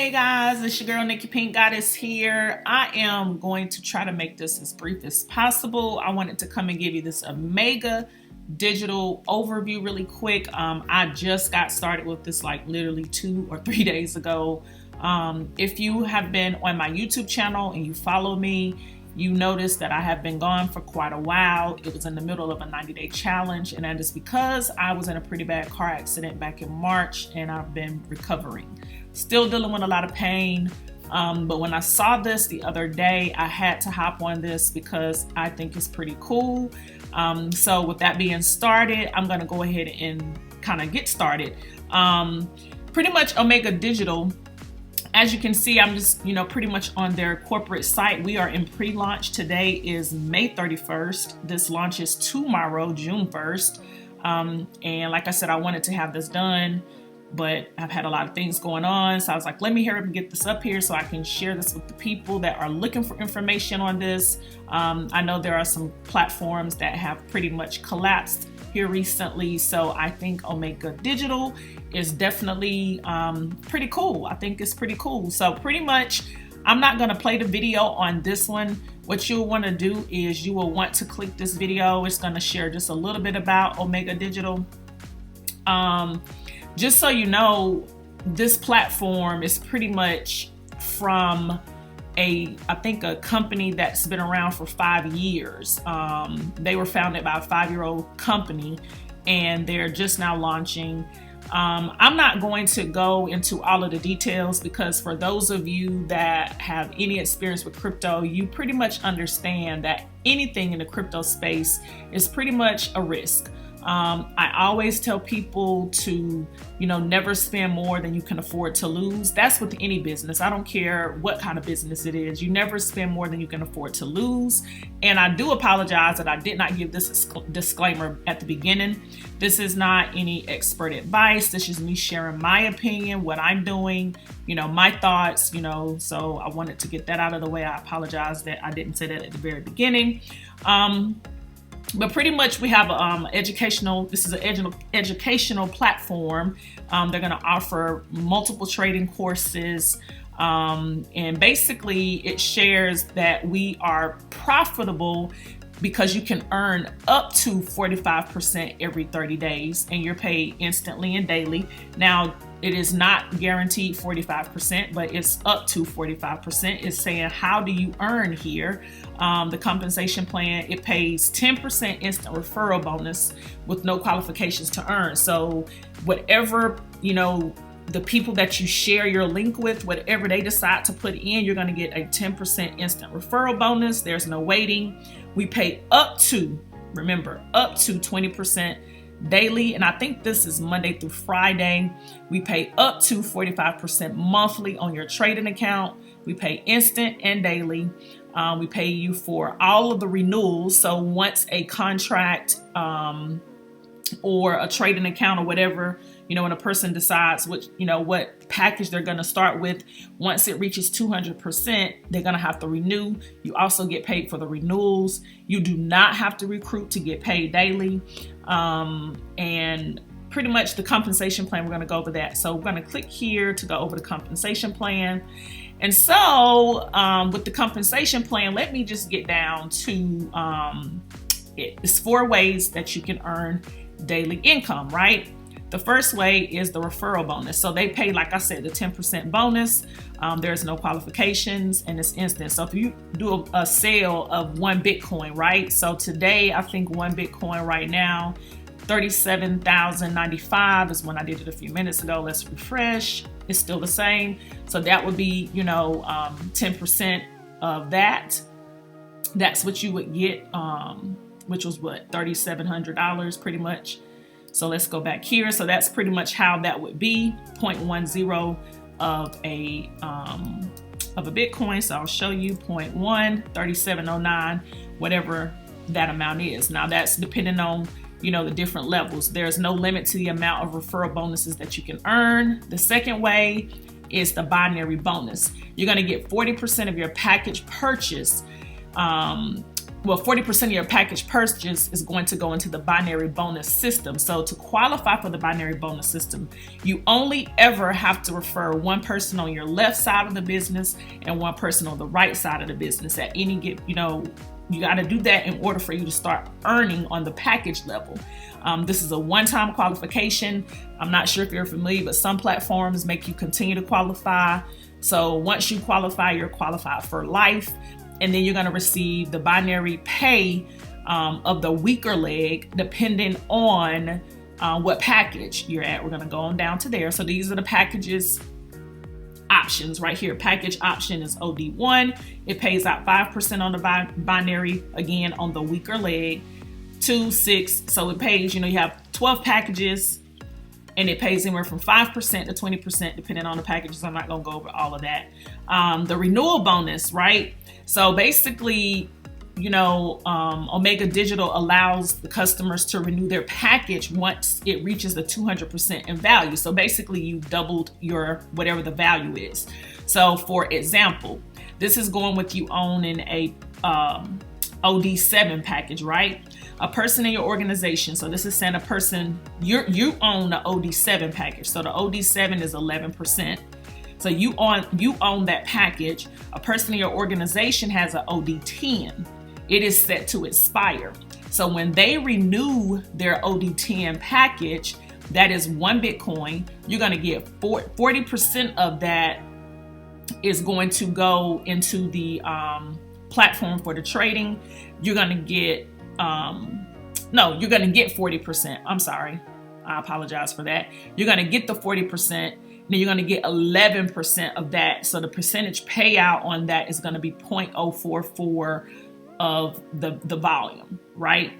Hey guys, it's your girl Nikki, PinkkGoddess here. I am going to try to make this as brief as possible. I wanted to come and give you this Omega digital overview really quick. I just got started with this like literally 2 or 3 days ago. If you have been on my YouTube channel and you follow me, you notice that I have been gone for quite a while. It was in the middle of a 90-day challenge, and that is because I was in a pretty bad car accident back in March and I've been recovering. Still dealing with a lot of pain, but when I saw this the other day, I had to hop on this because I think it's pretty cool. So with that being started, I'm gonna go ahead and kind of get started. Pretty much Omega Digital, as you can see, I'm just, pretty much on their corporate site. We are in pre-launch. Today is May 31st. This launches tomorrow, June 1st. And like I said, I wanted to have this done, but I've had a lot of things going on. So I was like, let me hurry up and get this up here so I can share this with the people that are looking for information on this. I know there are some platforms that have pretty much collapsed here recently. So I think Omega Digital is definitely pretty cool. I think it's pretty cool. So pretty much, I'm not gonna play the video on this one. What you'll wanna do is you will want to click this video. It's gonna share just a little bit about Omega Digital. Just so you know, this platform is pretty much from I think a company that's been around for 5 years. They were founded by a 5-year-old company and they're just now launching. I'm not going to go into all of the details because for those of you that have any experience with crypto, you pretty much understand that anything in the crypto space is pretty much a risk. I always tell people to, never spend more than you can afford to lose. That's with any business. I don't care what kind of business it is. You never spend more than you can afford to lose. And I do apologize that I did not give this disclaimer at the beginning. This is not any expert advice. This is me sharing my opinion, what I'm doing, my thoughts, so I wanted to get that out of the way. I apologize that I didn't say that at the very beginning. But pretty much we have this is an educational platform. They're going to offer multiple trading courses. And basically it shares that we are profitable because you can earn up to 45% every 30 days and you're paid instantly and daily. Now, it is not guaranteed 45%, but it's up to 45%. It's saying, how do you earn here? The compensation plan, it pays 10% instant referral bonus with no qualifications to earn. So whatever, the people that you share your link with, whatever they decide to put in, you're going to get a 10% instant referral bonus. There's no waiting. We pay up to 20% daily, and I think this is Monday through Friday. We pay up to 45% monthly on your trading account. We pay instant and daily. We pay you for all of the renewals. So once a contract or a trading account or whatever, when a person decides what package they're going to start with, once it reaches 200%, they're going to have to renew. You also get paid for the renewals. You do not have to recruit to get paid daily. And pretty much the compensation plan, we're going to go over that. So we're going to click here to go over the compensation plan. And so with the compensation plan, let me just get down to it's 4 ways that you can earn daily income, right? The first way is the referral bonus. So they pay, like I said, the 10% bonus. There's no qualifications and it's instant. So if you do a sale of 1 Bitcoin, right? So today, I think 1 Bitcoin right now, 37,095 is when I did it a few minutes ago. Let's refresh. It's still the same. So that would be, 10% of that. That's what you would get, which was what, $3,700 pretty much. So let's go back here. So that's pretty much how that would be, 0.10 of a Bitcoin. So I'll show you 0.1, 3709, whatever that amount is. Now that's depending on, the different levels. There's no limit to the amount of referral bonuses that you can earn. The second way is the binary bonus. You're going to get 40% of your package purchase well, 40% of your package purchase is going to go into the binary bonus system. So to qualify for the binary bonus system, you only ever have to refer one person on your left side of the business and one person on the right side of the business at any you got to do that in order for you to start earning on the package level. This is a one-time qualification. I'm not sure if you're familiar, but some platforms make you continue to qualify. So once you qualify, you're qualified for life. And then you're going to receive the binary pay of the weaker leg, depending on what package you're at. We're going to go on down to there. So these are the packages options right here. Package option is OD1. It pays out 5% on the binary, again, on the weaker leg. 2, 6. So it pays, you have 12 packages, and it pays anywhere from 5% to 20%, depending on the packages. I'm not going to go over all of that. The renewal bonus, right? So basically, omegadigital allows the customers to renew their package once it reaches the 200% in value. So basically, you doubled your whatever the value is. So for example, this is going with you owning a OD7 package, right? A person in your organization. So this is saying a person, you own the OD7 package. So the OD7 is 11%. So you own that package. A person in your organization has an OD10. It is set to expire. So when they renew their OD10 package, that is 1 Bitcoin. You're going to get 40% of that is going to go into the platform for the trading. You're going to get you're going to get 40%. I'm sorry. I apologize for that. You're going to get the 40%. Then you're going to get 11% of that. So the percentage payout on that is going to be 0.044 of the volume, right?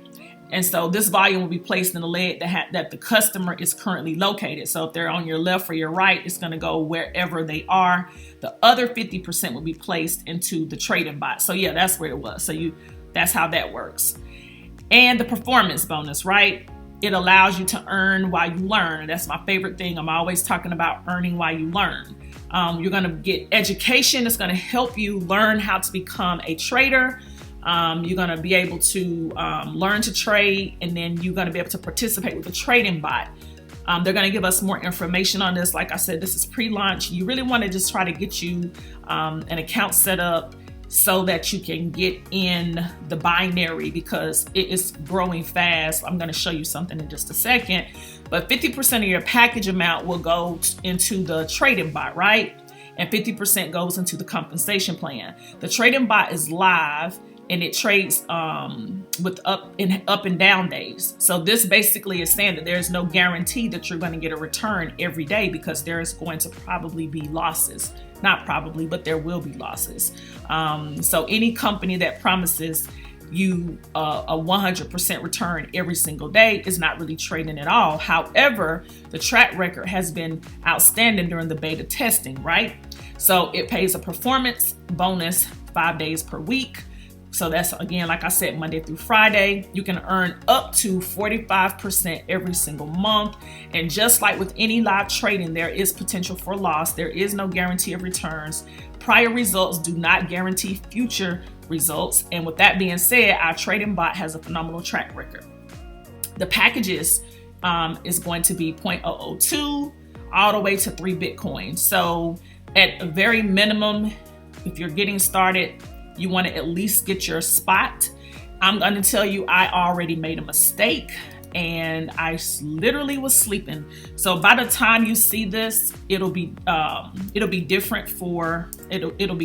And so this volume will be placed in the leg that the customer is currently located. So if they're on your left or your right, it's going to go wherever they are. The other 50% will be placed into the trading bot. So yeah, that's where it was. So that's how that works. And the performance bonus, right? It allows you to earn while you learn. That's my favorite thing. I'm always talking about earning while you learn. You're going to get education. It's going to help you learn how to become a trader. You're going to be able to learn to trade, and then you're going to be able to participate with the trading bot. They're going to give us more information on this. Like I said, this is pre-launch. You really want to just try to get you an account set up so that you can get in the binary, because it is growing fast. I'm going to show you something in just a second. But 50% of your package amount will go into the trading bot, right? And 50% goes into the compensation plan. The trading bot is live, and it trades with up and down days. So this basically is saying that there's no guarantee that you're going to get a return every day, because there is going to probably be losses. Not probably, but there will be losses. So any company that promises you a 100% return every single day is not really trading at all. However, the track record has been outstanding during the beta testing, right? So it pays a performance bonus 5 days per week. So that's, again, like I said, Monday through Friday. You can earn up to 45% every single month. And just like with any live trading, there is potential for loss. There is no guarantee of returns. Prior results do not guarantee future results. And with that being said, our trading bot has a phenomenal track record. The packages is going to be 0.002 all the way to 3 Bitcoin. So at a very minimum, if you're getting started, you want to at least get your spot. I'm going to tell you, I already made a mistake, and I literally was sleeping. So by the time you see this, it'll be different. It'll be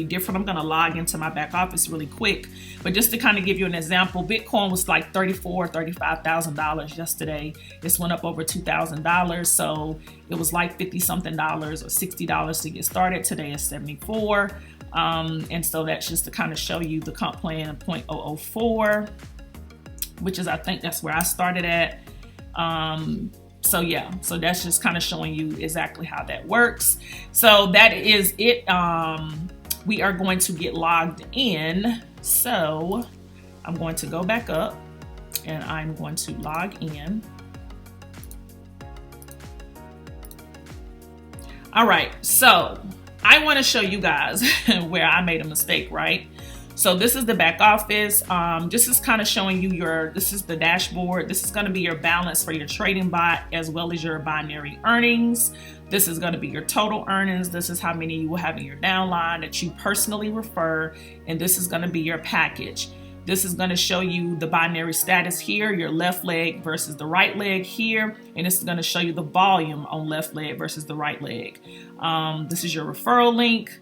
different. I'm going to log into my back office really quick, but just to kind of give you an example, Bitcoin was like $35,000 yesterday. This went up over $2,000. So it was like $50 something or $60 to get started. Today is 74. And so that's just to kind of show you the comp plan 0.004, which is, I think that's where I started at. So yeah, so that's just kind of showing you exactly how that works. So that is it. We are going to get logged in. So I'm going to go back up and I'm going to log in. All right, so I want to show you guys where I made a mistake, right? So this is the back office. This is kind of showing you this is the dashboard. This is going to be your balance for your trading bot as well as your binary earnings. This is going to be your total earnings. This is how many you will have in your downline that you personally refer. And this is going to be your package. This is going to show you the binary status here, your left leg versus the right leg here. And this is going to show you the volume on left leg versus the right leg. This is your referral link.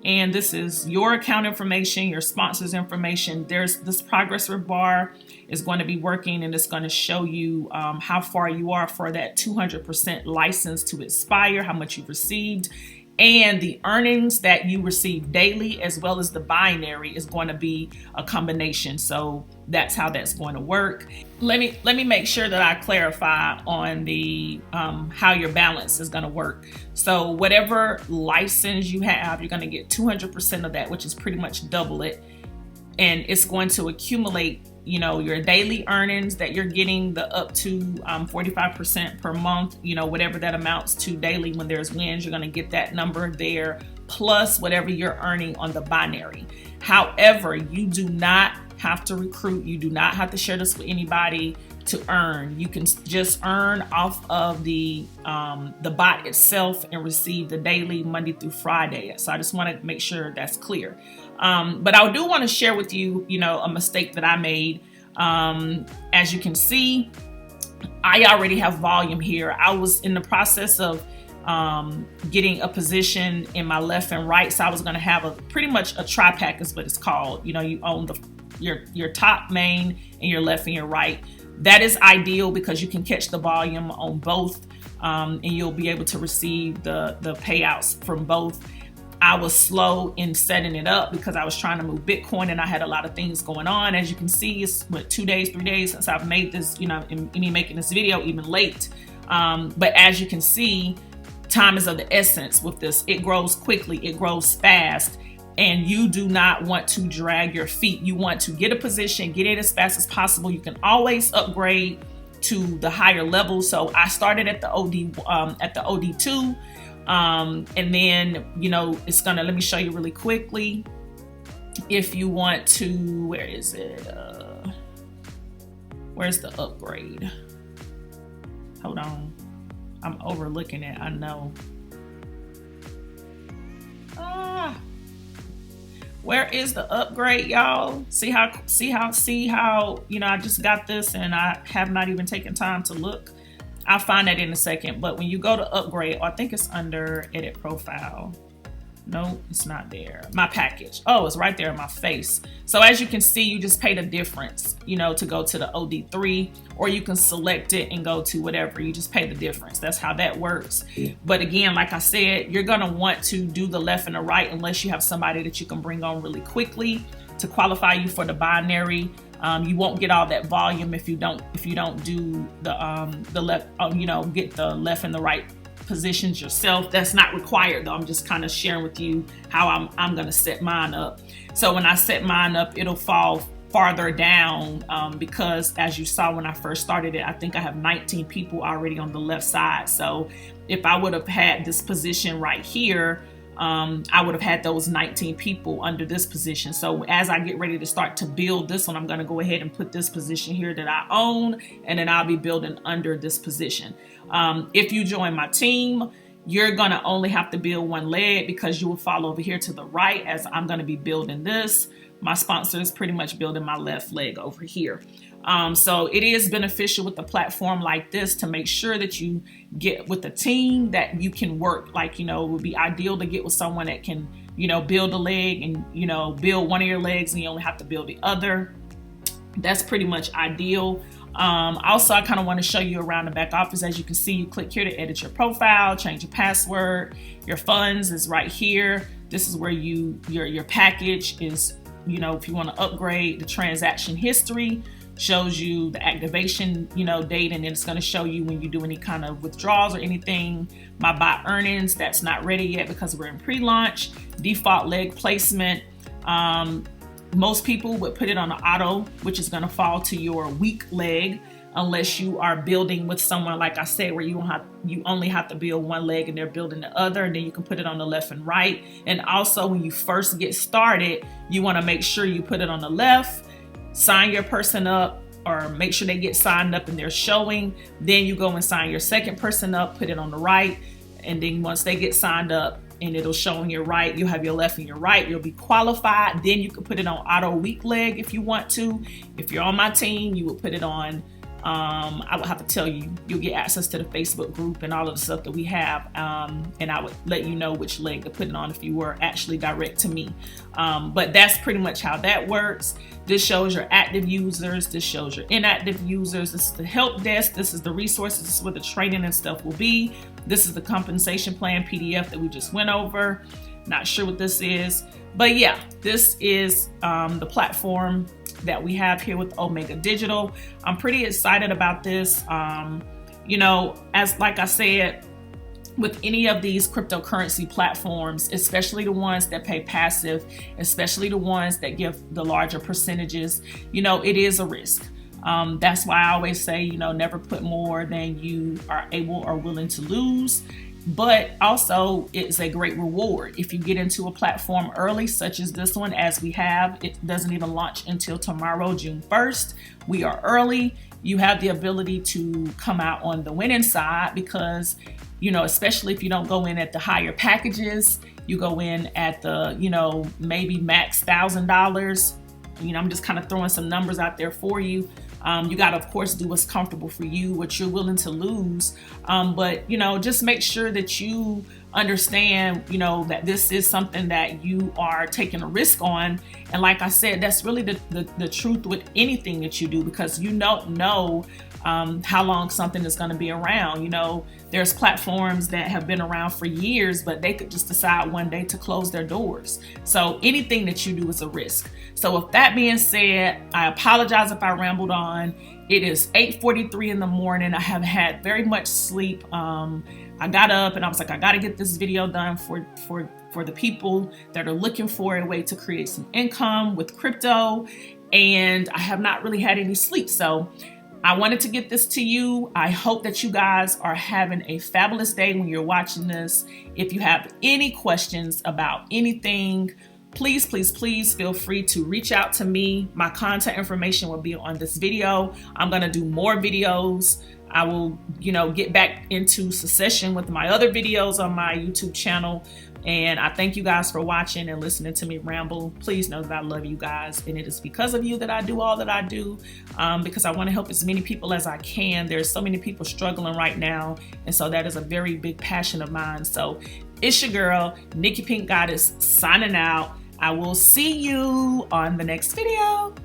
And this is your account information, your sponsors information. There's this progress bar is going to be working, and it's going to show you how far you are for that 200% license to expire, how much you've received. And the earnings that you receive daily as well as the binary is going to be a combination. So that's how that's going to work. Let me make sure that I clarify on the how your balance is going to work. So whatever license you have, you're going to get 200% of that, which is pretty much double it. And it's going to accumulate, you know, your daily earnings that you're getting, the up to 45% per month, you know, whatever that amounts to daily. When there's wins, you're going to get that number there, plus whatever you're earning on the binary. However, you do not have to recruit. You do not have to share this with anybody to earn. You can just earn off of the bot itself and receive the daily Monday through Friday. So I just want to make sure that's clear. But I do want to share with you, you know, a mistake that I made. As you can see, I already have volume here. I was in the process of getting a position in my left and right. So I was going to have pretty much a tri-pack is what it's called. You know, you own your top main and your left and your right. That is ideal because you can catch the volume on both, and you'll be able to receive the payouts from both. I was slow in setting it up because I was trying to move Bitcoin and I had a lot of things going on. As you can see, it's 2 days, 3 days since I've made this, you know, in me making this video, even late. But as you can see, time is of the essence with this. It grows quickly, it grows fast, and you do not want to drag your feet. You want to get a position, get it as fast as possible. You can always upgrade to the higher level. So I started at the OD2. And then, you know, it's gonna, let me show you really quickly. If you want to, where is it? Where's the upgrade? Hold on. I'm overlooking it, I know. Where is the upgrade, y'all? See how, you know, I just got this and I have not even taken time to look. I'll find that in a second. But when you go to upgrade, I think it's under edit profile. No, it's not there. My package. Oh, it's right there in my face. So as you can see, you just pay the difference, you know, to go to the OD3, or you can select it and go to whatever. You just pay the difference. That's how that works. Yeah. But again, like I said, you're going to want to do the left and the right unless you have somebody that you can bring on really quickly to qualify you for the binary. You won't get all that volume if you don't do the left, you know, get the left and the right positions yourself. That's not required though. I'm just kind of sharing with you how I'm going to set mine up. So when I set mine up, it'll fall farther down because as you saw when I first started it, I think I have 19 people already on the left side. So if I would have had this position right here, I would have had those 19 people under this position. So as I get ready to start to build this one, I'm going to go ahead and put this position here that I own, and then I'll be building under this position. If you join my team, you're going to only have to build one leg because you will fall over here to the right as I'm going to be building this. My sponsor is pretty much building my left leg over here. So it is beneficial with a platform like this to make sure that you get with a team that you can work. Like, you know, it would be ideal to get with someone that can, you know, build a leg and, you know, build one of your legs and you only have to build the other. That's pretty much ideal. Also, I kind of want to show you around the back office. As you can see, you click here to edit your profile, change your password. Your funds is right here. This is where your package is, you know, if you want to upgrade. The transaction history shows you the activation, you know, date, and then it's going to show you when you do any kind of withdrawals or anything. My bot earnings, that's not ready yet because we're in pre-launch. Default leg placement. Most people would put it on an auto, which is going to fall to your weak leg. unless you are building with someone, like I said, where you only have to build one leg and they're building the other, and then you can put it on the left and right. And also when you first get started, you want to make sure you put it on the left, sign your person up, or make sure they get signed up and they're showing. Then you go and sign your second person up, put it on the right. And then once they get signed up and it'll show on your right, you'll have your left and your right, you'll be qualified. Then you can put it on auto weak leg if you want to. If you're on my team, you will put it on, I would have to tell you, you'll get access to the Facebook group and all of the stuff that we have. And I would let you know which leg to put it on if you were actually direct to me. But that's pretty much how that works. This shows your active users. This shows your inactive users. This is the help desk. This is the resources. This is where the training and stuff will be. This is the compensation plan PDF that we just went over. Not sure what this is, but yeah, this is the platform that we have here with Omega Digital. I'm pretty excited about this. As like I said, with any of these cryptocurrency platforms, especially the ones that pay passive, especially the ones that give the larger percentages, it is a risk. That's why I always say, never put more than you are able or willing to lose. But also it's a great reward. If you get into a platform early, such as this one, as we have, it doesn't even launch until tomorrow, June 1st. We are early. You have the ability to come out on the winning side because, especially if you don't go in at the higher packages, you go in at the, maybe max $1,000. I'm just kind of throwing some numbers out there for you. You got to, of course, do what's comfortable for you, what you're willing to lose. But, just make sure that you understand, that this is something that you are taking a risk on. And like I said, that's really the truth with anything that you do, because you don't know how long something is going to be around. There's platforms that have been around for years, but they could just decide one day to close their doors. So anything that you do is a risk. So with that being said, I apologize if I rambled on. It is 8:43 in the morning. I haven't had very much sleep. I got up and I was like, I got to get this video done for the people that are looking for a way to create some income with crypto. And I have not really had any sleep. So I wanted to get this to you. I hope that you guys are having a fabulous day when you're watching this. If you have any questions about anything, please feel free to reach out to me. My contact information will be on this video. I'm going to do more videos. I will, get back into succession with my other videos on my YouTube channel. And I thank you guys for watching and listening to me ramble. Please know that I love you guys. And it is because of you that I do all that I do, because I want to help as many people as I can. There's so many people struggling right now. And so that is a very big passion of mine. So it's your girl, Nikki PinkkGoddess, signing out. I will see you on the next video.